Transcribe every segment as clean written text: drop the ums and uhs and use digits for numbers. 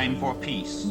sign for peace.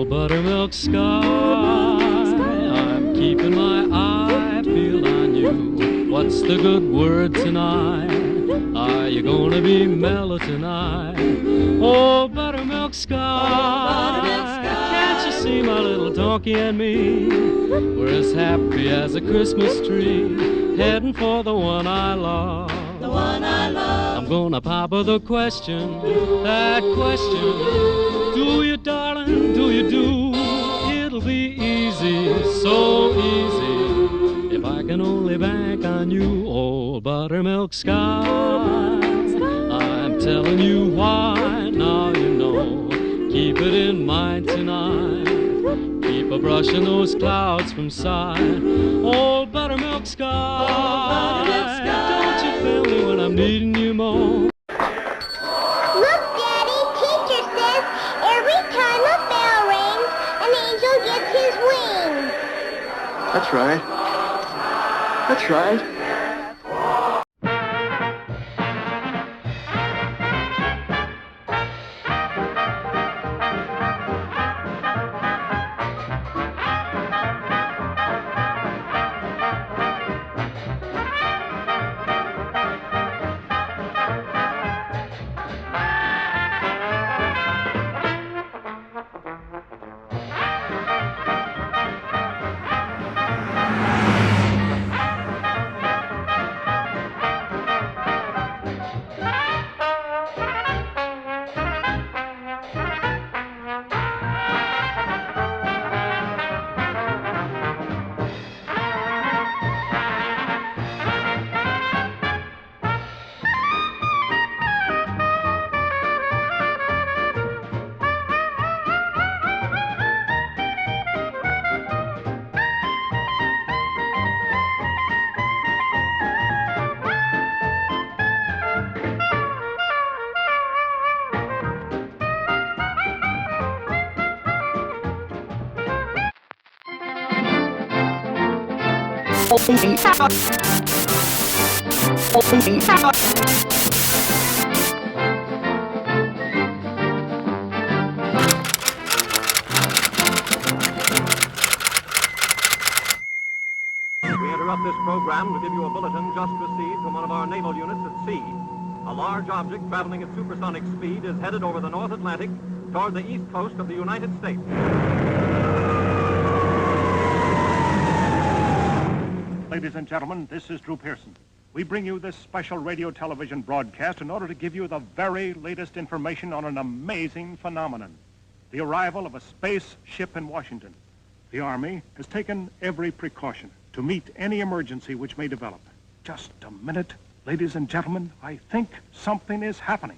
Buttermilk sky, I'm keeping my eye peeled on you. What's the good word tonight? Are you gonna be mellow tonight? Oh, buttermilk sky, can't you see my little donkey and me? We're as happy as a Christmas tree, heading for the one I love. The one I love. I'm gonna papa the question, that question. Do you, darling, do you do? It'll be easy, so easy, if I can only bank on you, old buttermilk sky. I'm telling you why, now you know. Keep it in mind tonight. Keep a-brushing those clouds from sight. Old buttermilk sky, don't you feel me when I'm needing you more? That's right. That's right. We interrupt this program to give you a bulletin just received from one of our naval units at sea. A large object traveling at supersonic speed is headed over the North Atlantic toward the east coast of the United States. Ladies and gentlemen, this is Drew Pearson. We bring you this special radio television broadcast in order to give you the very latest information on an amazing phenomenon, the arrival of a space ship in Washington. The Army has taken every precaution to meet any emergency which may develop. Just a minute, ladies and gentlemen, I think something is happening.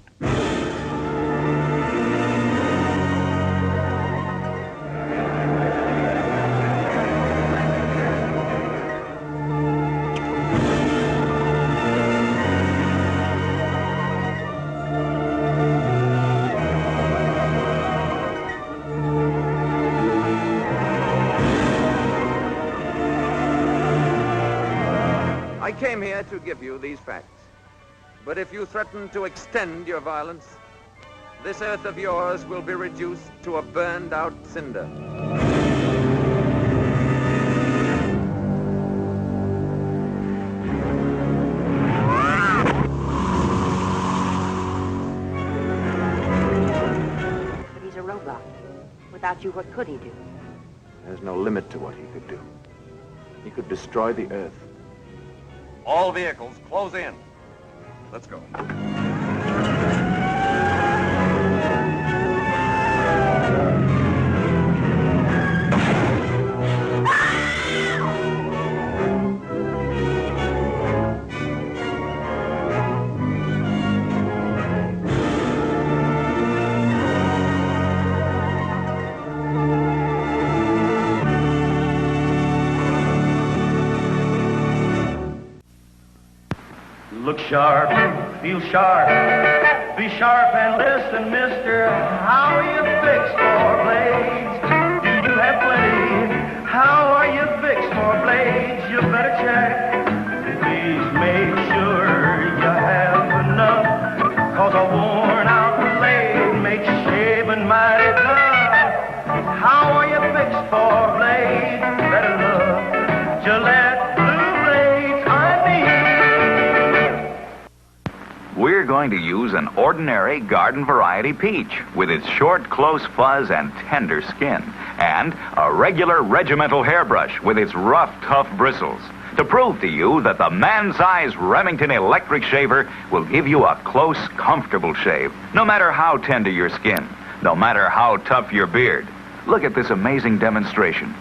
came here to give you these facts. But if you threaten to extend your violence, this earth of yours will be reduced to a burned-out cinder. But he's a robot. Without you, what could he do? There's no limit to what he could do. He could destroy the Earth. All vehicles, close in. Let's go. Look sharp, feel sharp, be sharp and listen, mister. How are you fixed for blades? Do you have plenty? How are you fixed for blades? You better check. Please make sure you have enough, 'cause a worn out blade makes shaving mighty tough. How are you fixed for blades? Better look, Gillette Blue Blades, I need. We're going to use an ordinary garden variety peach with its short, close fuzz and tender skin, and a regular regimental hairbrush with its rough, tough bristles, to prove to you that the man-size Remington electric shaver will give you a close, comfortable shave, no matter how tender your skin, no matter how tough your beard. Look at this amazing demonstration.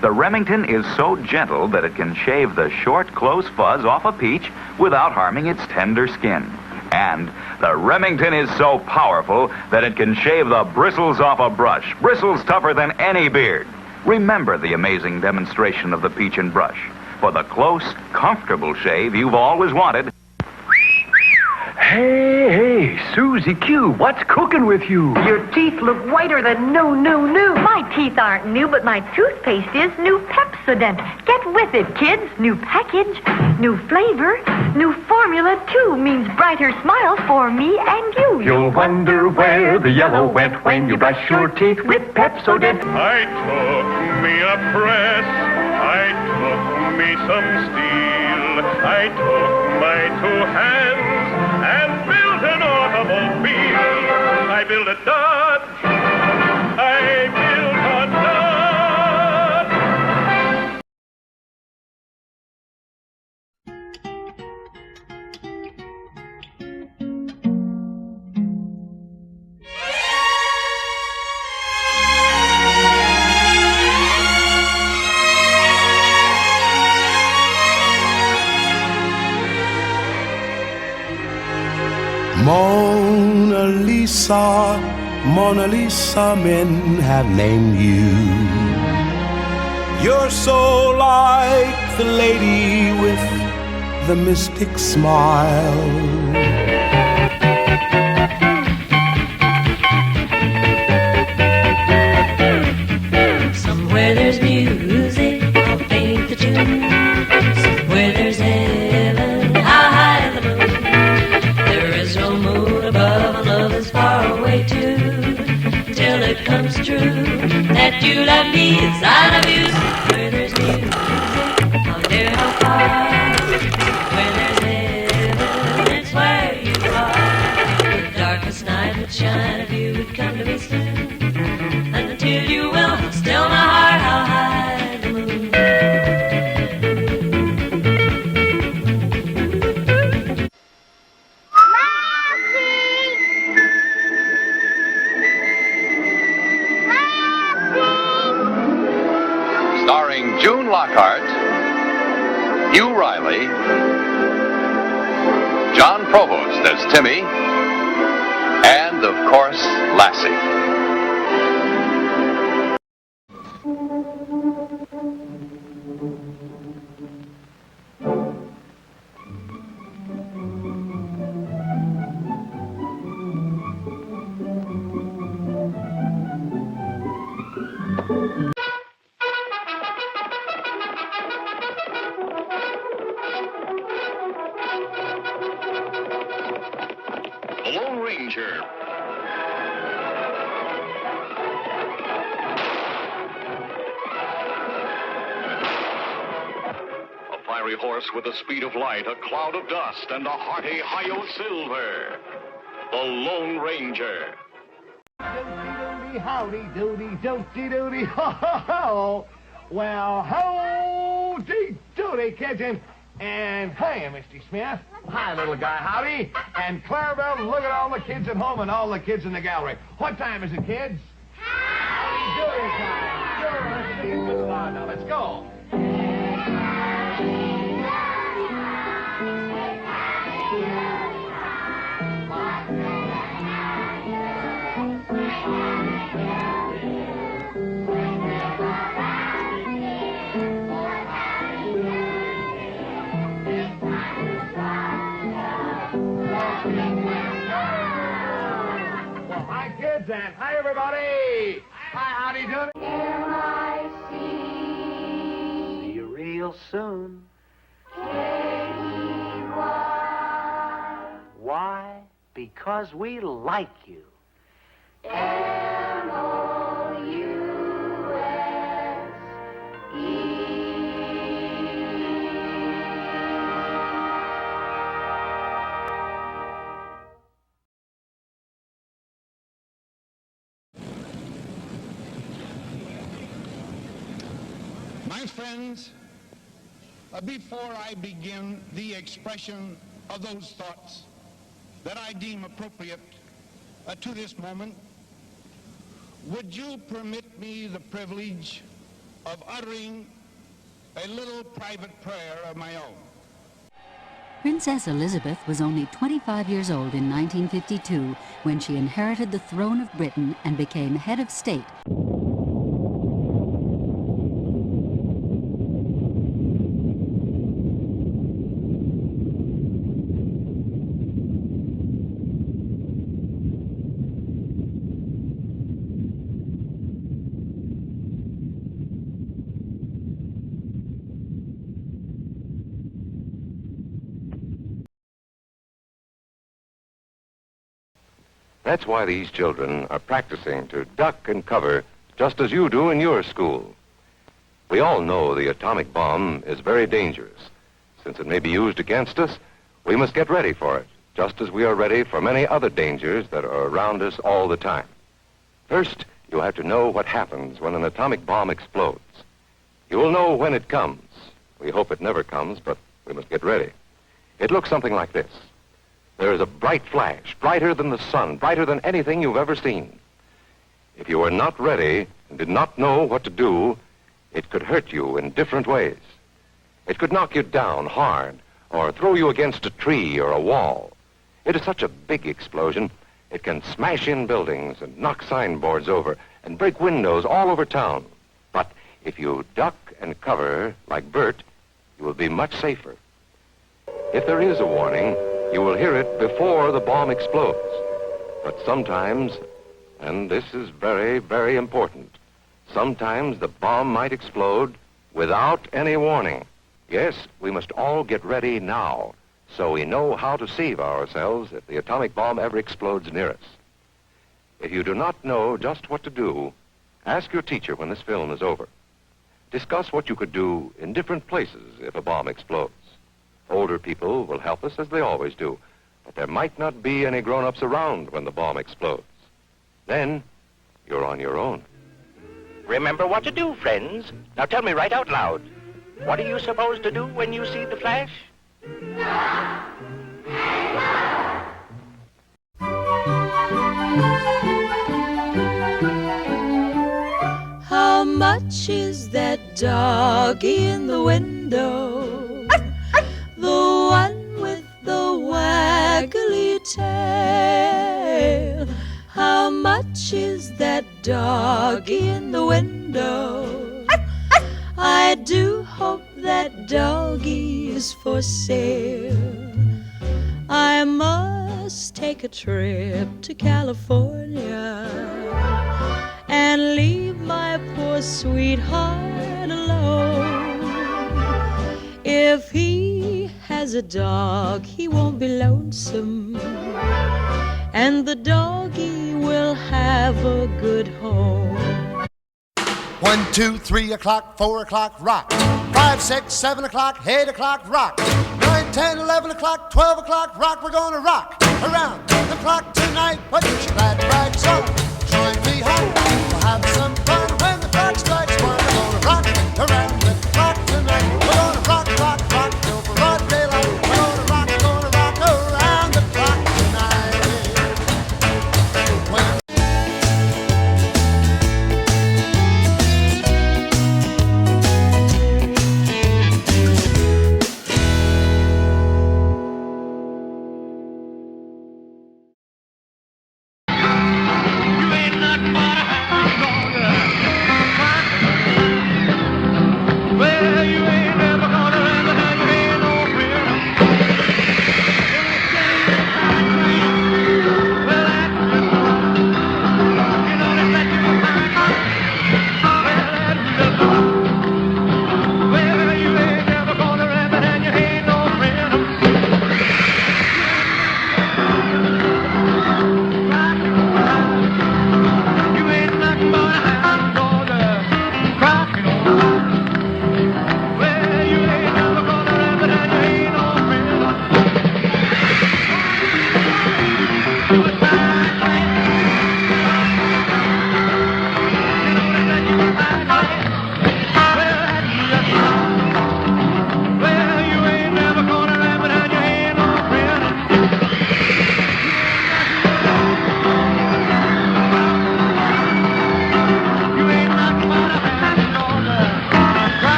The Remington is so gentle that it can shave the short, close fuzz off a peach without harming its tender skin. And the Remington is so powerful that it can shave the bristles off a brush, bristles tougher than any beard. Remember the amazing demonstration of the peach and brush for the close, comfortable shave you've always wanted. Hey, Susie Q, what's cooking with you? Your teeth look whiter than new. My teeth aren't new, but my toothpaste is new Pepsodent. Get with it, kids. New package, new flavor, new formula, too. Means brighter smiles for me and you. You'll wonder where the yellow went when you brush your teeth with Pepsodent. I took me a press, I took me some steel, I took my 2 hands and built an automobile. I built a Dodge, I built a Dodge. Mona Lisa, Mona Lisa, men have named you. You're so like the lady with the mystic smile. Somewhere there's music, I'll paint the tune. Somewhere there's heaven, how high the moon. There is no moon above, and love is far away too. Till it comes true that you love me as I love you. Somewhere there's music, how near, how far. Where there's heaven, it's where you are. The darkest night would shine if you would come to me soon. And until you will, still my heart, how high the moon. Starring June Lockhart, Hugh Riley, John Provost as Timmy, and, of course, Lassie. Ranger. A fiery horse with the speed of light, a cloud of dust, and a hearty hi-yo silver. The Lone Ranger. Howdy doody doody doody ho ho ho. Well, howdy doody, kids, and hiya, Mr. Smith. Hi, little guy, howdy. And Clarabelle, look at all the kids at home and all the kids in the gallery. What time is it, kids? Howdy doody time. Sure, let's see what's on now. Let's go. Well, hi, kids, and hi, everybody. Hi, howdy doing? M-I-C. See you real soon. K-E-Y. Why? Because we like you. My friends, before I begin the expression of those thoughts that I deem appropriate to this moment, would you permit me the privilege of uttering a little private prayer of my own? Princess Elizabeth was only 25 years old in 1952 when she inherited the throne of Britain and became head of state. That's why these children are practicing to duck and cover just as you do in your school. We all know the atomic bomb is very dangerous. Since it may be used against us, we must get ready for it, just as we are ready for many other dangers that are around us all the time. First, you have to know what happens when an atomic bomb explodes. You will know when it comes. We hope it never comes, but we must get ready. It looks something like this. There is a bright flash, brighter than the sun, brighter than anything you've ever seen. If you are not ready and did not know what to do, it could hurt you in different ways. It could knock you down hard or throw you against a tree or a wall. It is such a big explosion, it can smash in buildings and knock signboards over and break windows all over town. But if you duck and cover like Bert, you will be much safer. If there is a warning, you will hear it before the bomb explodes. But sometimes, and this is very, very important, sometimes the bomb might explode without any warning. Yes, we must all get ready now, so we know how to save ourselves if the atomic bomb ever explodes near us. If you do not know just what to do, ask your teacher when this film is over. Discuss what you could do in different places if a bomb explodes. Older people will help us as they always do, but there might not be any grown-ups around when the bomb explodes. Then, you're on your own. Remember what to do, friends. Now tell me right out loud. What are you supposed to do when you see the flash? How much is that doggy in the window? The one with the waggly tail. How much is that doggy in the window? I do hope that doggy is for sale. I must take a trip to California and leave my poor sweetheart alone. If he has a dog, he won't be lonesome. and the doggy will have a good home. 1, 2, 3 o'clock, 4 o'clock, rock. 5, 6, 7 o'clock, 8 o'clock, rock. 9, 10, 11 o'clock, 12 o'clock, rock. We're gonna rock around the clock tonight. Put your glad rags on, join me home. We'll have some fun when the clock strikes 1. We're gonna rock around the clock tonight. We're gonna rock, rock, rock till broad daylight. We're gonna rock around the clock tonight.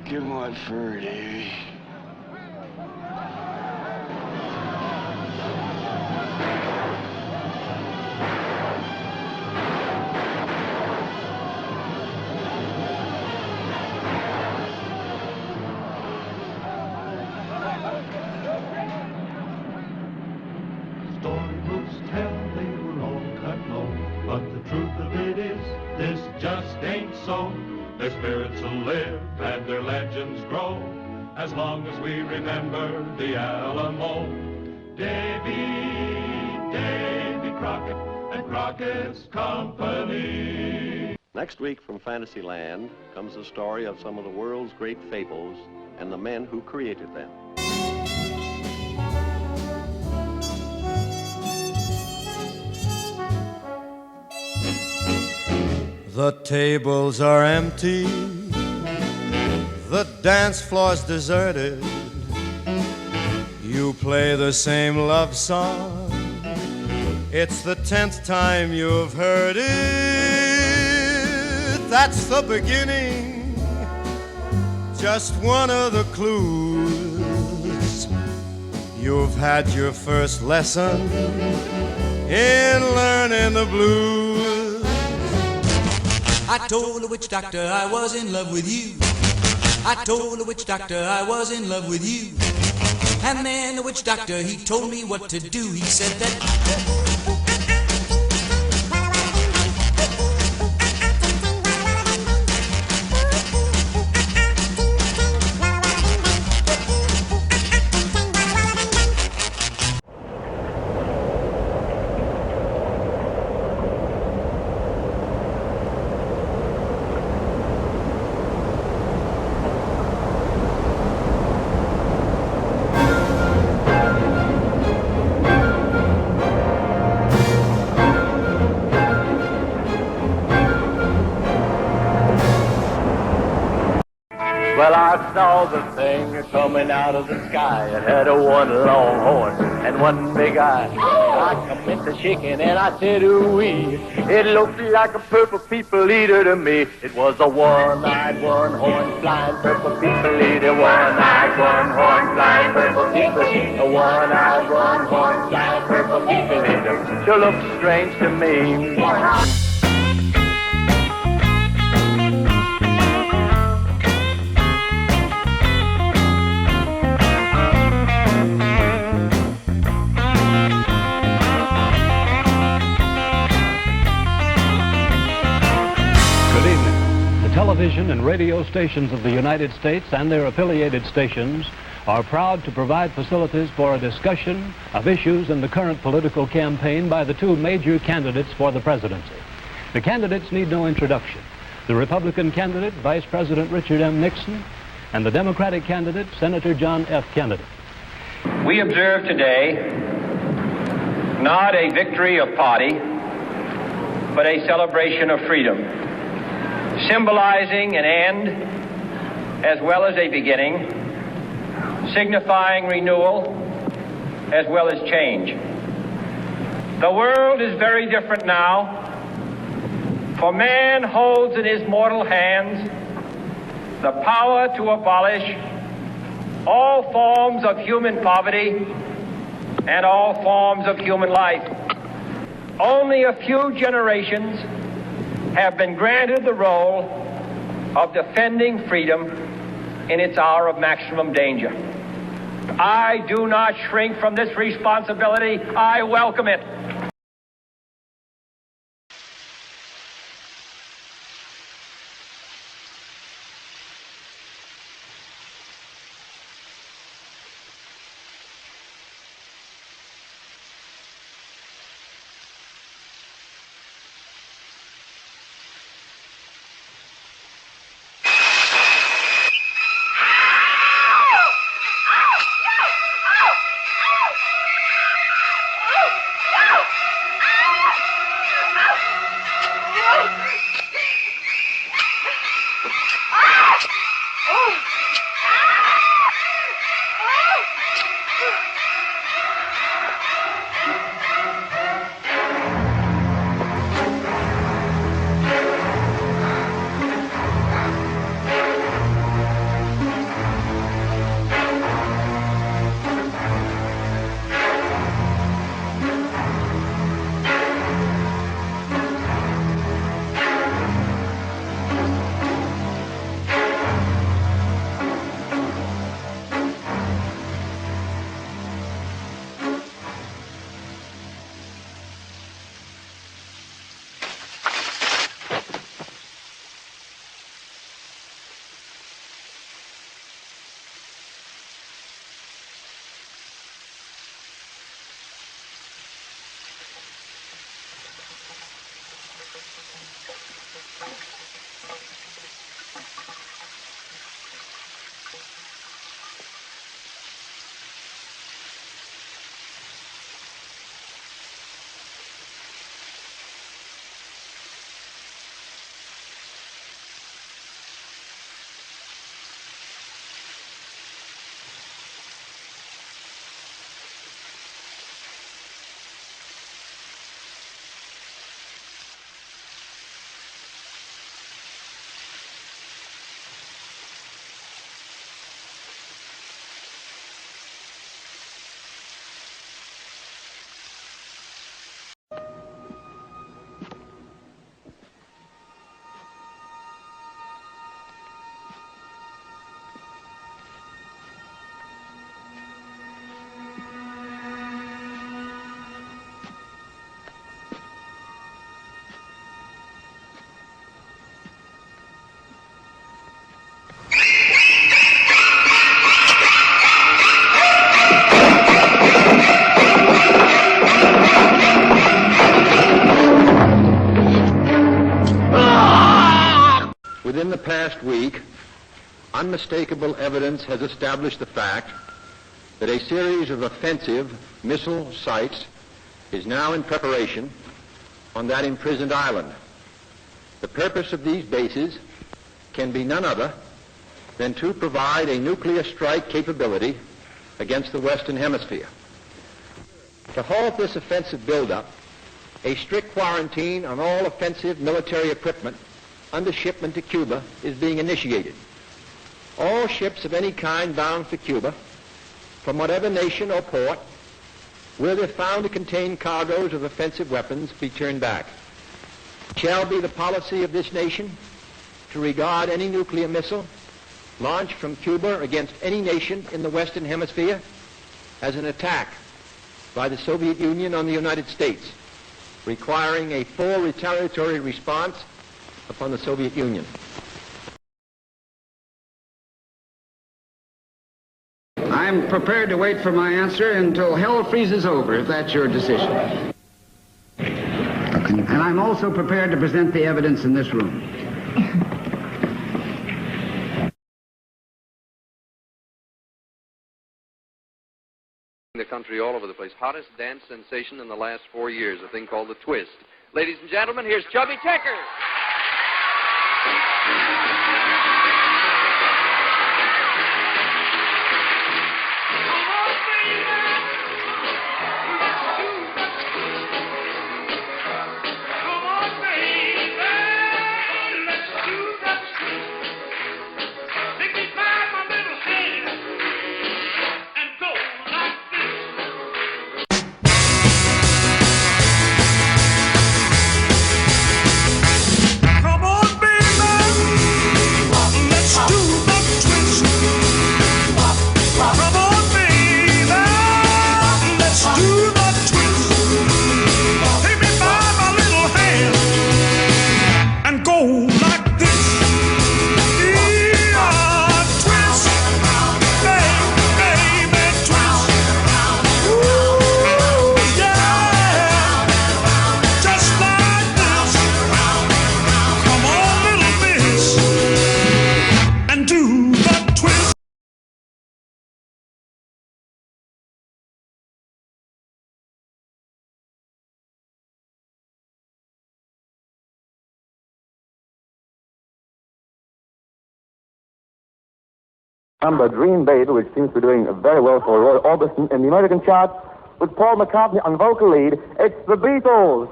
Come on, Fur, Davy. Storybooks tell they were all cut low, but the truth of it is, this just ain't so. Their spirits will live and their legends grow, as long as we remember the Alamo. Davy Crockett and Crockett's Company. Next week from Fantasyland comes the story of some of the world's great fables and the men who created them. The tables are empty, the dance floor's deserted. You play the same love song, it's the 10th time you've heard it. That's the beginning, just one of the clues. You've had your first lesson in learning the blues. I told the witch doctor I was in love with you. I told the witch doctor I was in love with you. And then the witch doctor, he told me what to do. He said that I saw the thing coming out of the sky. It had a one long horn and one big eye. I commenced to shaking and I said, ooh-wee. It looked like a purple people eater to me. It was a one-eyed, one-horn, flying purple people eater. One-eyed, one-horn, flying purple people eater. A one-eyed, one-horn, flying purple people eater. Sure looks strange to me. Television and radio stations of the United States and their affiliated stations are proud to provide facilities for a discussion of issues in the current political campaign by the two major candidates for the presidency. The candidates need no introduction. The Republican candidate, Vice President Richard M. Nixon, and the Democratic candidate, Senator John F. Kennedy. We observe today not a victory of party, but a celebration of freedom, symbolizing an end as well as a beginning, signifying renewal as well as change. The world is very different now, for man holds in his mortal hands the power to abolish all forms of human poverty and all forms of human life. Only a few generations have been granted the role of defending freedom in its hour of maximum danger. I do not shrink from this responsibility. I welcome it. Within the past week, unmistakable evidence has established the fact that a series of offensive missile sites is now in preparation on that imprisoned island. The purpose of these bases can be none other than to provide a nuclear strike capability against the Western Hemisphere. To halt this offensive buildup, a strict quarantine on all offensive military equipment under shipment to Cuba is being initiated. All ships of any kind bound for Cuba, from whatever nation or port, will, if found to contain cargoes of offensive weapons, be turned back. It shall be the policy of this nation to regard any nuclear missile launched from Cuba against any nation in the Western Hemisphere as an attack by the Soviet Union on the United States, requiring a full retaliatory response upon the Soviet Union. I'm prepared to wait for my answer until hell freezes over, if that's your decision. And I'm also prepared to present the evidence in this room. The country all over the place. Hottest dance sensation in the last 4 years, a thing called the twist. Ladies and gentlemen, here's Chubby Checker. Number Dream Baby, which seems to be doing very well for Roy Orbison in the American charts, with Paul McCartney on vocal lead. It's the Beatles.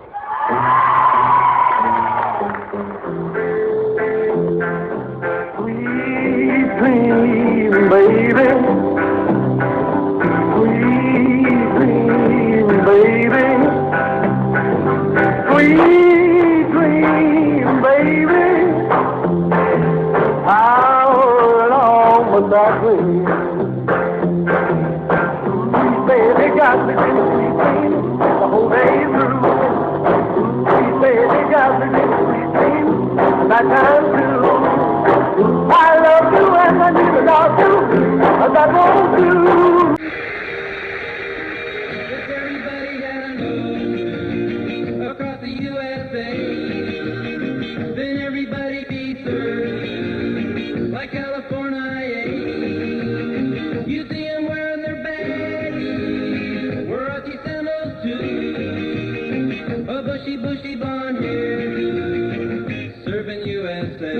Sweet dream, baby. Sweet dream, baby. Sweet dream, baby. That way. Sweet baby got me in a sweet dream the whole day through. Sweet baby got me in a sweet dream that time too. I love you and I need to love you, but that won't do. If everybody had a nose across the USA, then everybody be served like California. Bushy blonde hair, serving USA.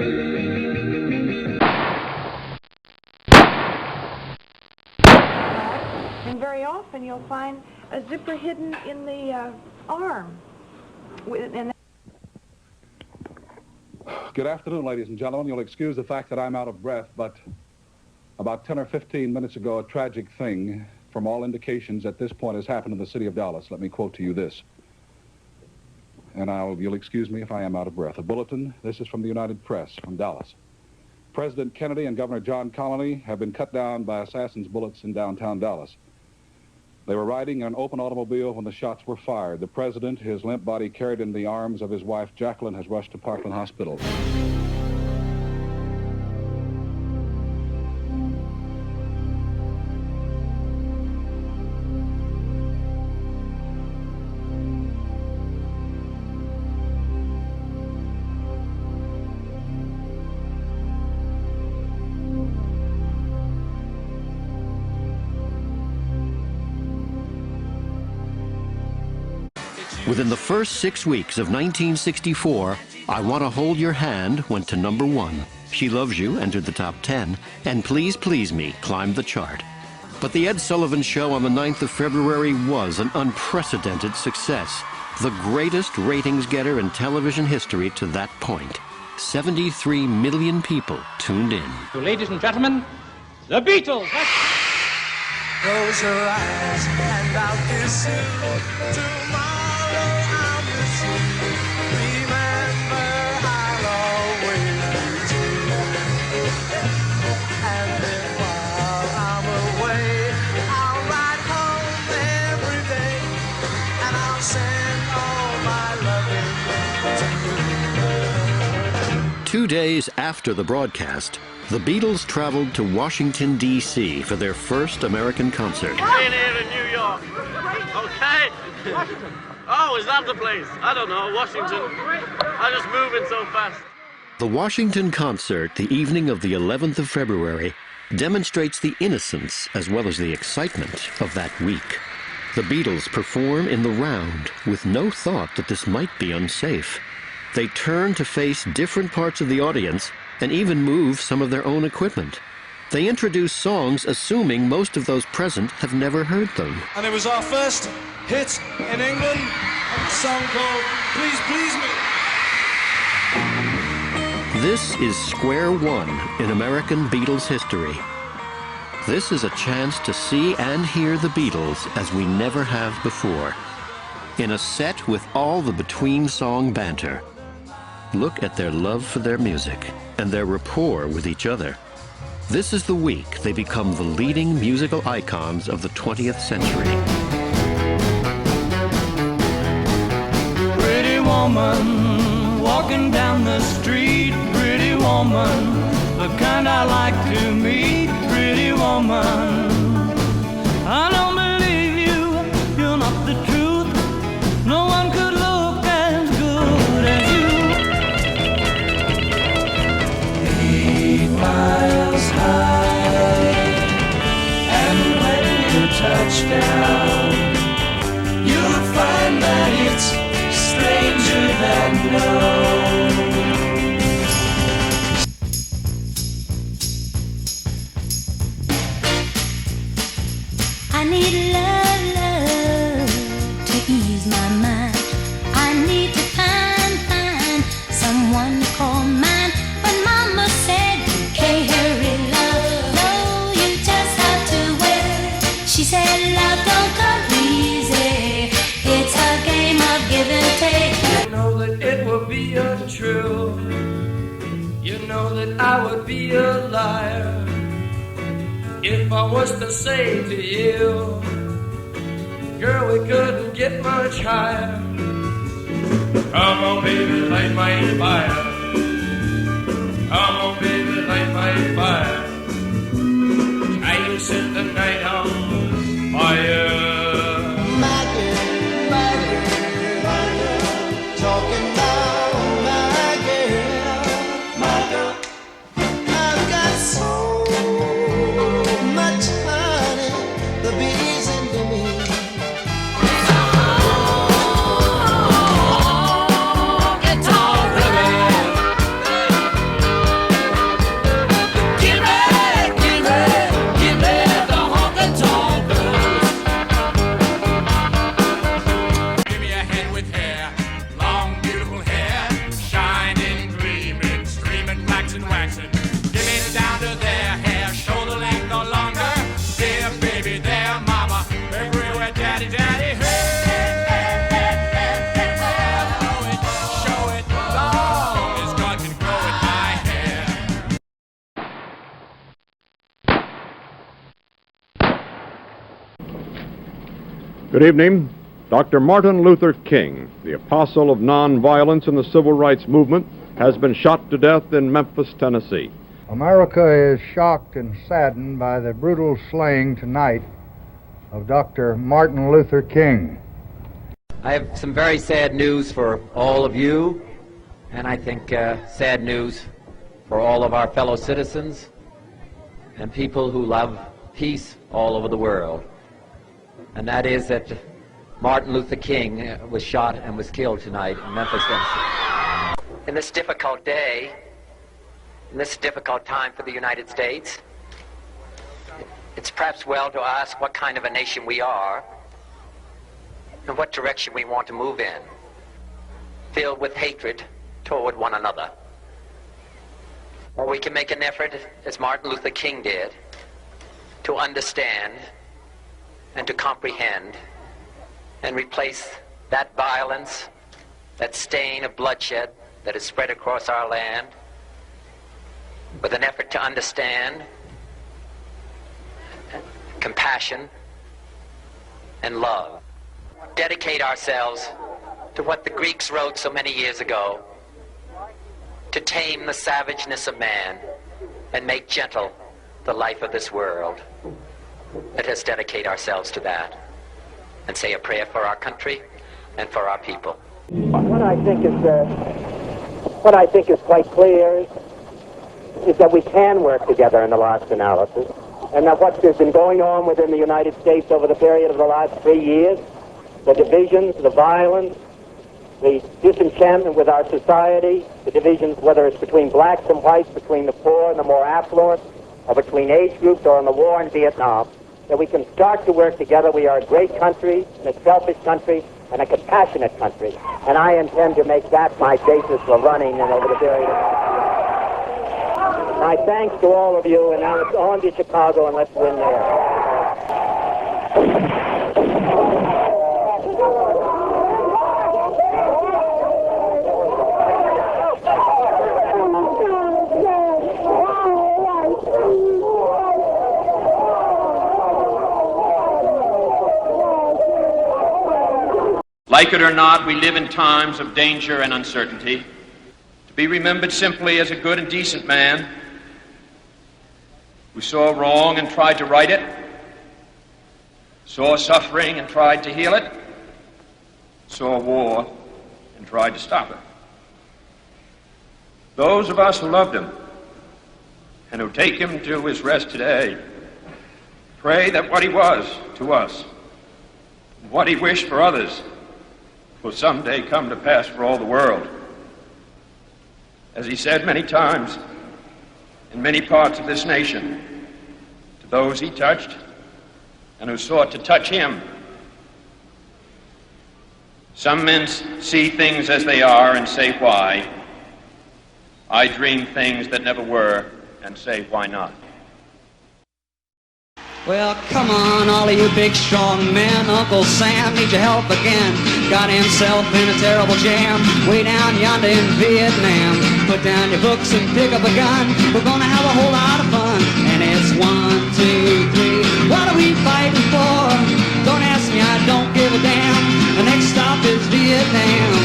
And very often you'll find a zipper hidden in the arm. Good afternoon, ladies and gentlemen. You'll excuse the fact that I'm out of breath, but about 10 or 15 minutes ago, a tragic thing, from all indications at this point, has happened in the city of Dallas. Let me quote to you this. And you'll excuse me if I am out of breath. A bulletin, this is from the United Press, from Dallas. President Kennedy and Governor John Connally have been cut down by assassin's bullets in downtown Dallas. They were riding in an open automobile when the shots were fired. The president, his limp body carried in the arms of his wife, Jacqueline, has rushed to Parkland Hospital. Within the first 6 weeks of 1964, I Want to Hold Your Hand went to #1. She Loves You entered the top 10, and Please Please Me climbed the chart. But The Ed Sullivan Show on the 9th of February was an unprecedented success. The greatest ratings getter in television history to that point. 73 million people tuned in. So, ladies and gentlemen, the Beatles! Close your eyes and I'll kiss you. Tomorrow I'll miss you. Remember, I'll always do. And then while I'm away, I'll ride home every day. And I'll send all my loving to you. 2 days after the broadcast, the Beatles traveled to Washington, D.C. for their first American concert. Staying here in New York. Okay. Washington. Oh, is that the place? I don't know. Washington. I'm just moving so fast. The Washington concert, the evening of the 11th of February, demonstrates the innocence as well as the excitement of that week. The Beatles perform in the round with no thought that this might be unsafe. They turn to face different parts of the audience and even move some of their own equipment. They introduce songs assuming most of those present have never heard them. And it was our first hit in England, a song called Please Please Me. This is square one in American Beatles history. This is a chance to see and hear the Beatles as we never have before. In a set with all the between-song banter. Look at their love for their music and their rapport with each other. This is the week they become the leading musical icons of the 20th century. Pretty woman, walking down the street. Pretty woman, the kind I like to meet. Pretty woman, I don't believe you, you're not the truth. No one could look as good as you. 8 miles high, and when you touch down, you'll find that it's stranger than known. I need love, love to ease my mind. I need to find someone to call mine. But Mama said you can't hurry love, no, you just have to wait. She said love don't come easy, it's a game of give and take. You know that it would be untrue. You know that I would be a liar if I was to say to you, girl, we couldn't get much higher. Come on, baby, light my fire. Come on, baby, light my fire. Try to set the night on fire. My girl, talking about my girl. I've got so much honey, the bees into me. Good evening. Dr. Martin Luther King, the apostle of nonviolence in the civil rights movement, has been shot to death in Memphis, Tennessee. America is shocked and saddened by the brutal slaying tonight of Dr. Martin Luther King. I have some very sad news for all of you, and I think sad news for all of our fellow citizens and people who love peace all over the world. And that is that Martin Luther King was shot and was killed tonight in Memphis, Tennessee. In this difficult day, in this difficult time for the United States, it's perhaps well to ask what kind of a nation we are and what direction we want to move in, filled with hatred toward one another. Or we can make an effort, as Martin Luther King did, to understand and to comprehend and replace that violence, that stain of bloodshed that is spread across our land, with an effort to understand, compassion, and love. Dedicate ourselves to what the Greeks wrote so many years ago, to tame the savageness of man and make gentle the life of this world. Let us dedicate ourselves to that and say a prayer for our country and for our people. What I think is quite clear is that we can work together in the last analysis, and that what has been going on within the United States over the period of the last 3 years, the divisions, the violence, the disenchantment with our society, the divisions, whether it's between blacks and whites, between the poor and the more affluent, or between age groups, or in the war in Vietnam, that we can start to work together. We are a great country, a selfish country, and a compassionate country. And I intend to make that my basis for running and over the period of time. My thanks to all of you, and now it's on to Chicago, and let's win there. Like it or not, we live in times of danger and uncertainty. To be remembered simply as a good and decent man who saw wrong and tried to right it, saw suffering and tried to heal it, saw war and tried to stop it. Those of us who loved him and who take him to his rest today pray that what he was to us, what he wished for others, will someday come to pass for all the world. As he said many times in many parts of this nation, to those he touched and who sought to touch him. Some men see things as they are and say why. I dream things that never were and say why not. Well, come on, all of you big, strong men. Uncle Sam needs your help again. Got himself in a terrible jam way down yonder in Vietnam. Put down your books and pick up a gun. We're gonna have a whole lot of fun. And it's 1, 2, 3. What are we fighting for? Don't ask me, I don't give a damn. The next stop is Vietnam.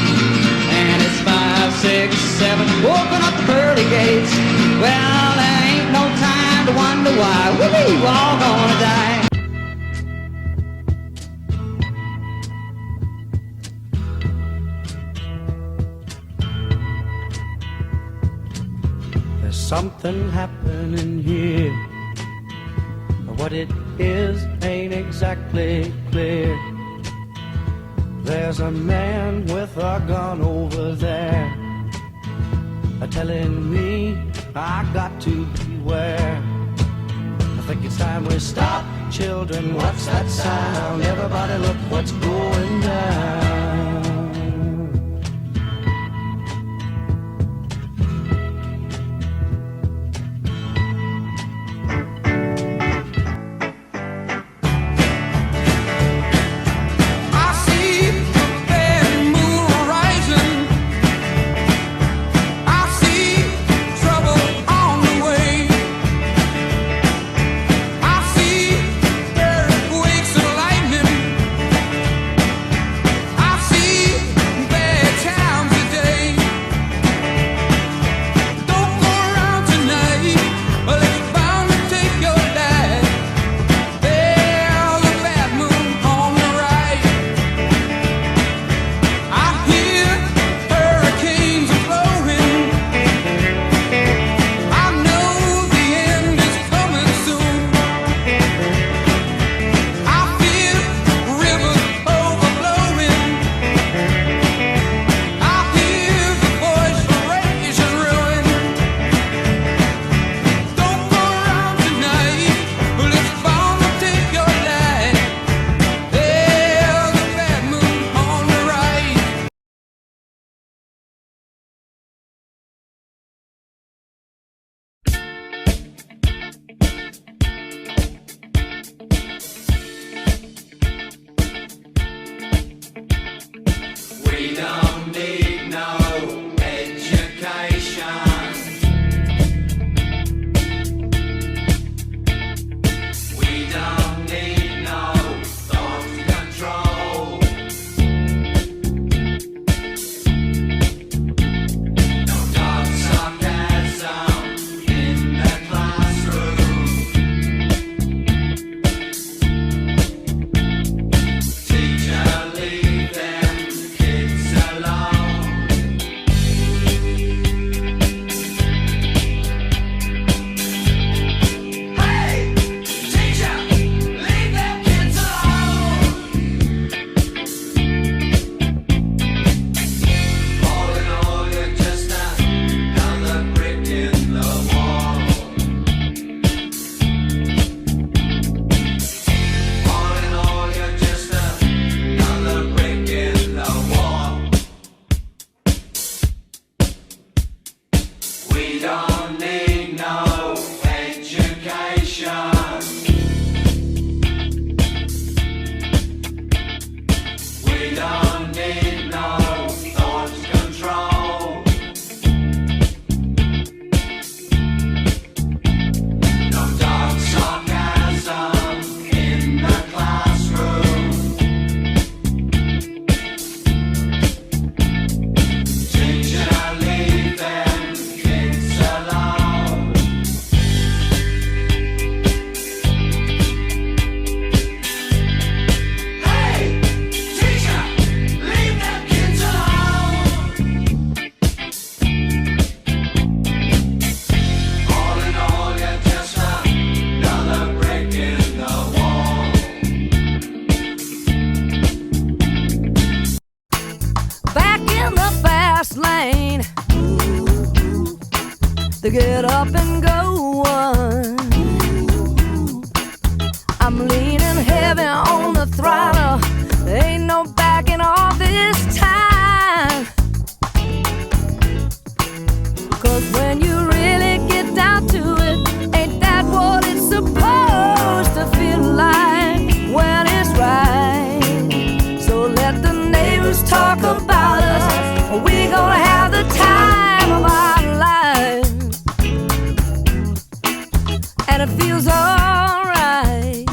And it's 5, 6, 7. Open up the pearly gates. Well, there ain't no time to wonder why. We're all gonna die. There's something happening here. What it is ain't exactly clear. There's a man with a gun over there, telling me I got to beware. I think it's time we stop, children. What's that sound? Everybody look what's going down. I I'm leaning heavy on the throttle. There ain't no backing off this time. 'Cause when you really get down to it, ain't that what it's supposed to feel like when it's right? So let the neighbors talk about us. We gonna have the time of our lives, and it feels alright.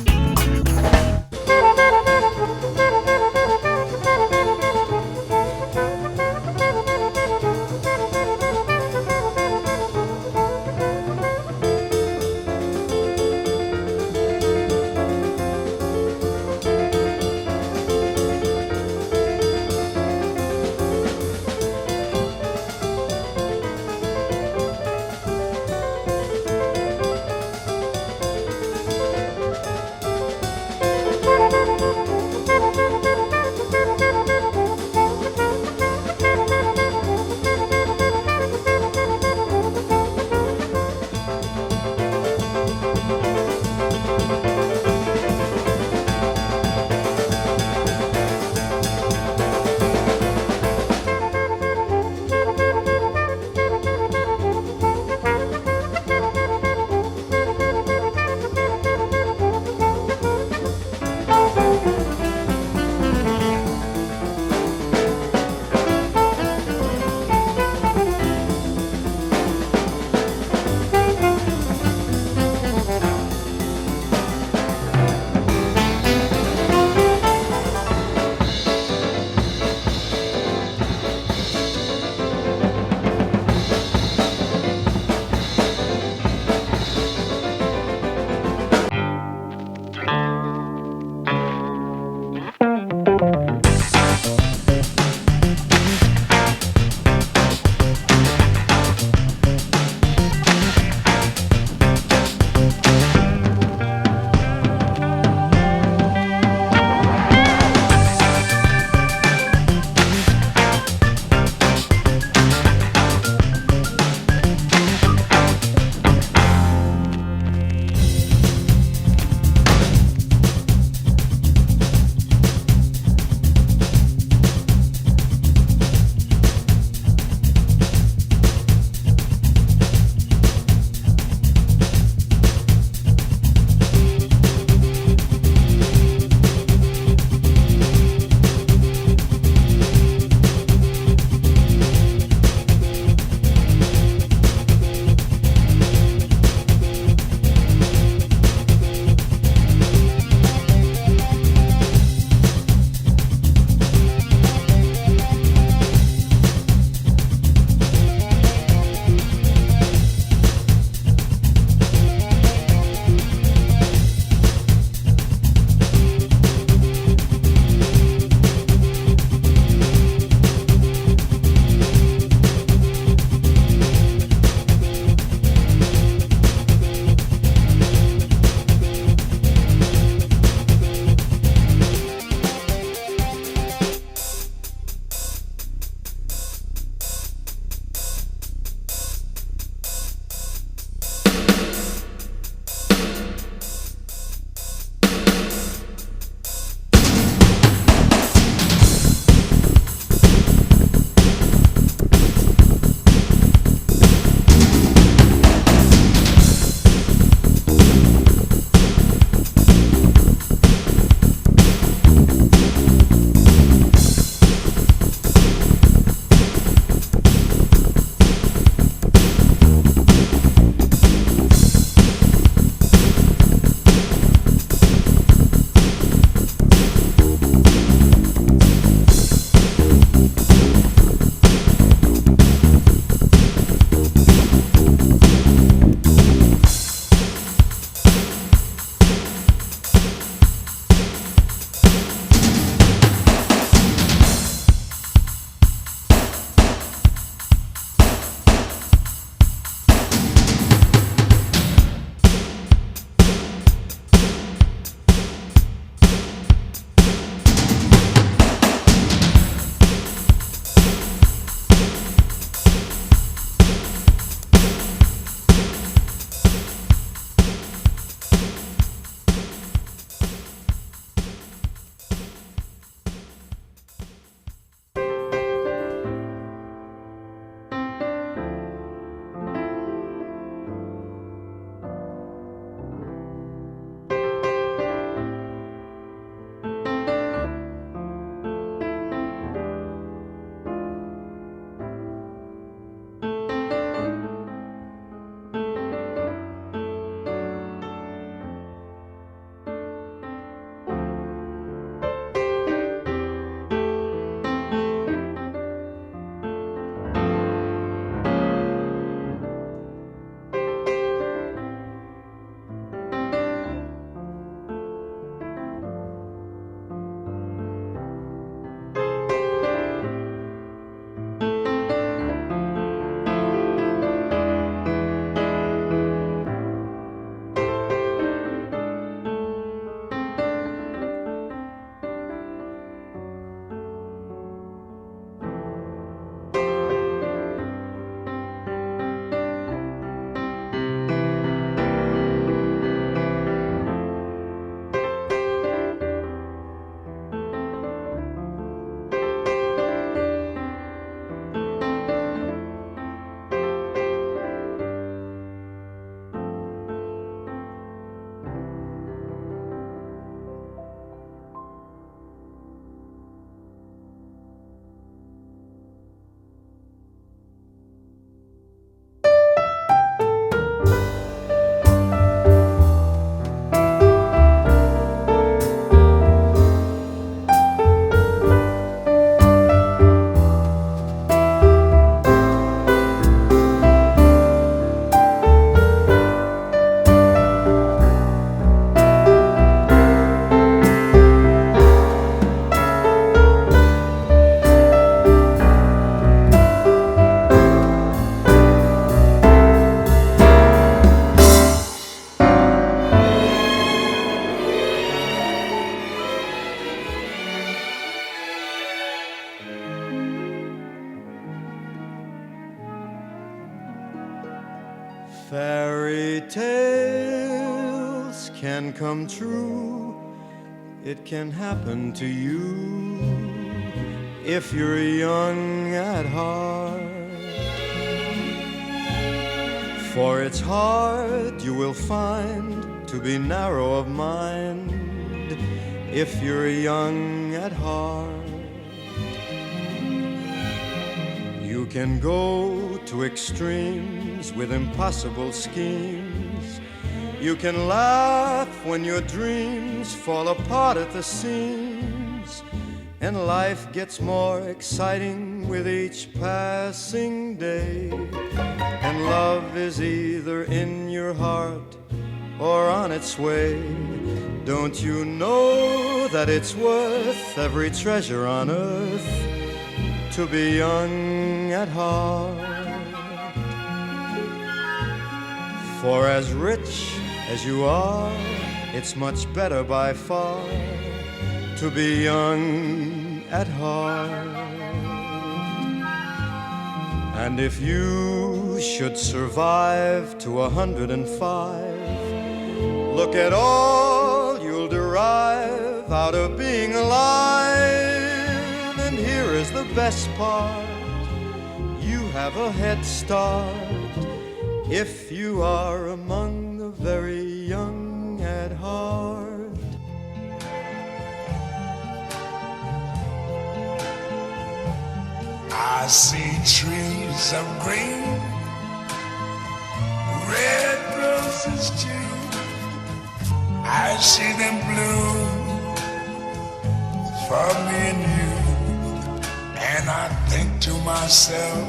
come true. It can happen to you if you're young at heart. For it's hard, you will find, to be narrow of mind if you're young at heart. You can go to extremes with impossible schemes. You can laugh when your dreams fall apart at the seams, and life gets more exciting with each passing day. And love is either in your heart or on its way. Don't you know that it's worth every treasure on earth to be young at heart? For as rich as you are, it's much better by far to be young at heart. And if you should survive to 105, look at all you'll derive out of being alive. And here is the best part, you have a head start if you are among the very young at heart. I see trees of green, red roses too. I see them bloom for me and you. And I think to myself,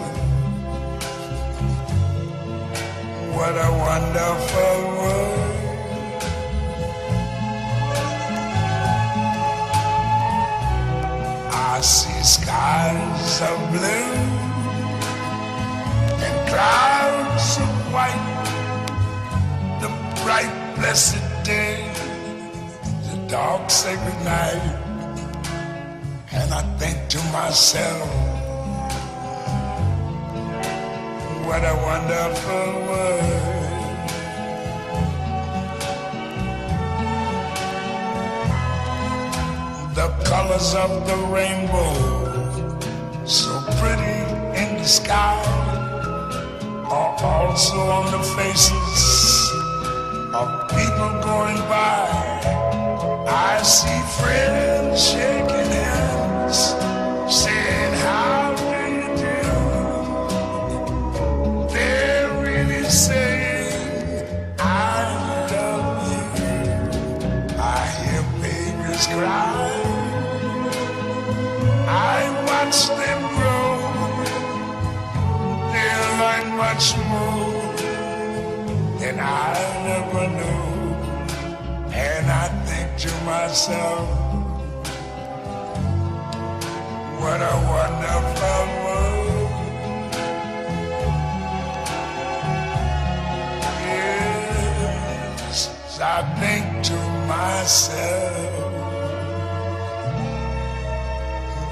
what a wonderful world. I see skies of blue and clouds of white, the bright blessed day, the dark sacred night. And I think to myself, what a wonderful world. The colors of the rainbow, so pretty in the sky, are also on the faces of people going by. I see friends shaking hands, saying, how do you do? They're really saying, I love you. I hear babies cry, I watch them grow. They'll learn much more than I never knew. And I think to myself, what a wonderful world. Yes, I think to myself,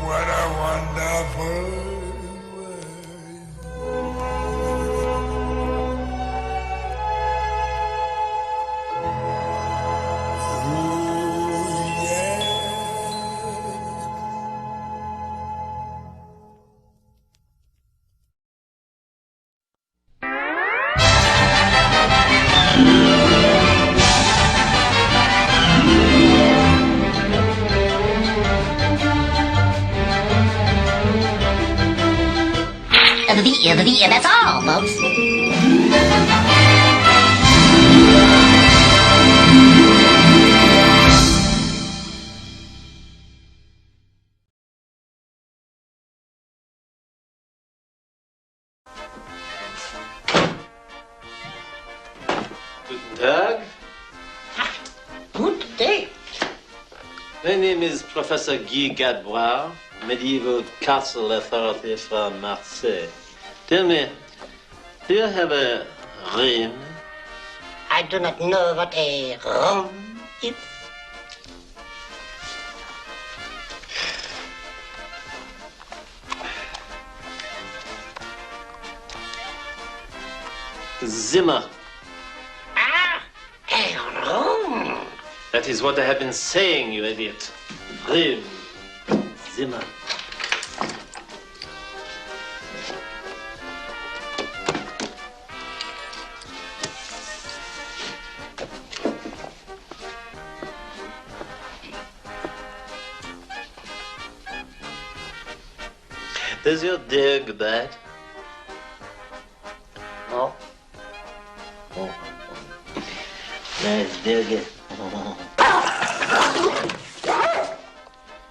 what a wonderful world. That's all, folks. Guten Tag. Good day. My name is Professor Guy Gadbois, Medieval Castle Authority from Marseille. Tell me, do you have a room? I do not know what a room is. Zimmer. Ah, a room. That is what I have been saying, you idiot. Rim. Zimmer. Does your dear go bad? No. Oh. Nice, dear again.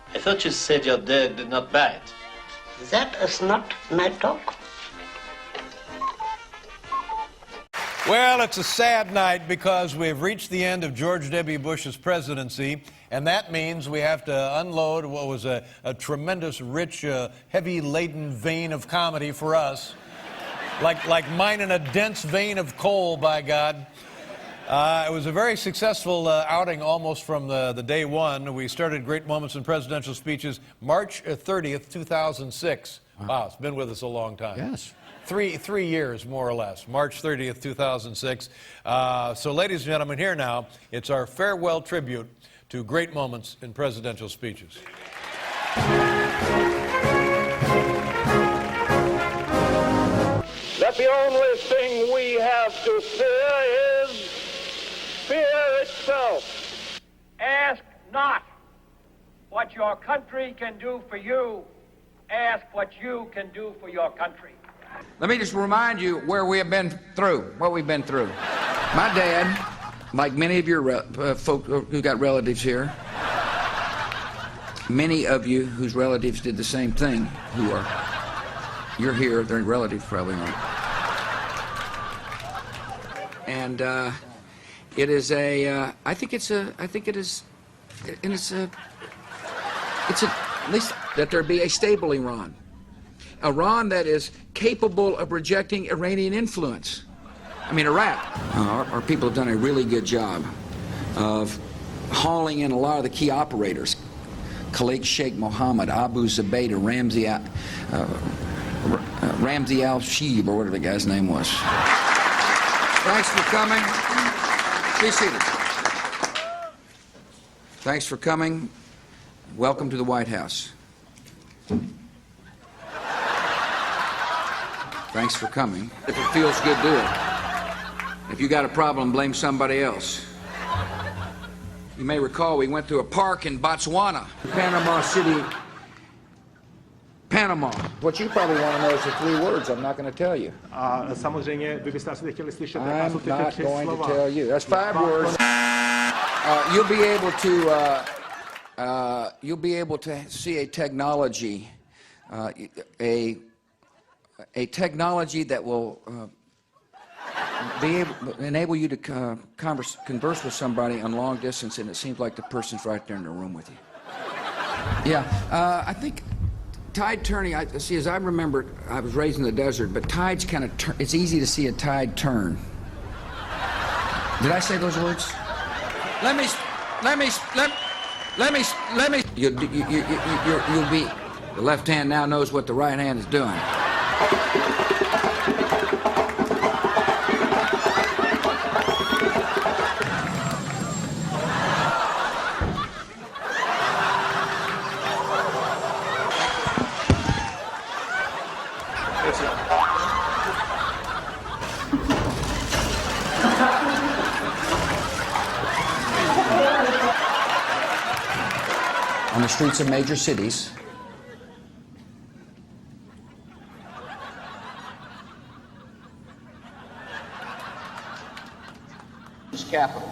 I thought you said your dog did not bite. That is not my talk. Well, it's a sad night because we've reached the end of George W. Bush's presidency, and that means we have to unload what was a tremendous, rich, heavy-laden vein of comedy for us. Like mining a dense vein of coal, by God. It was a very successful outing almost from the day one. We started Great Moments in Presidential Speeches March 30th, 2006. Wow, it's been with us a long time. Yes. Three years, more or less, March 30th, 2006. So, ladies and gentlemen, here now, it's our farewell tribute to Great Moments in Presidential Speeches. That the only thing we have to fear is fear itself. Ask not what your country can do for you. Ask what you can do for your country. Let me just remind you where we have been through, what we've been through. My dad, like many of your folk who got relatives here, many of you whose relatives did the same thing, you're here, their relatives probably aren't. And it is at least that there be a stable Iran. Iran that is capable of rejecting Iranian influence. I mean, Iraq. Our people have done a really good job of hauling in a lot of the key operators. Khalid Sheikh Mohammed, Abu Zubaydah, Ramzi al-Shib, or whatever the guy's name was. Thanks for coming. Be seated. Thanks for coming. Welcome to the White House. Thanks for coming. If it feels good, do it. If you got a problem, blame somebody else. You may recall we went to a park in Botswana, Panama City, Panama. What you probably want to know is the 3 words I'm not going to tell you. Samozřejmě vy byste asi chtěli slyšet, I'm not going to tell you. That's 5 words. You'll be able to see a technology, a technology that will enable you to converse with somebody on long distance, and it seems like the person's right there in the room with you. Yeah, I think tide turning. As I remember, I was raised in the desert, but tides kind of turn. It's easy to see a tide turn. Did I say those words? Let me. You'll be. The left hand now knows what the right hand is doing. On the streets of major cities, capital.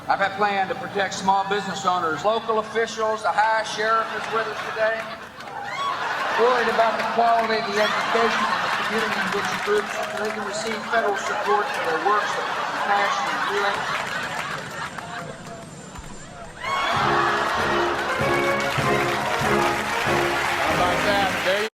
I've had planned to protect small business owners, local officials. The high sheriff is with us today. Worried about the quality of the education and the community in which groups so they can receive federal support for their works of compassion and healing.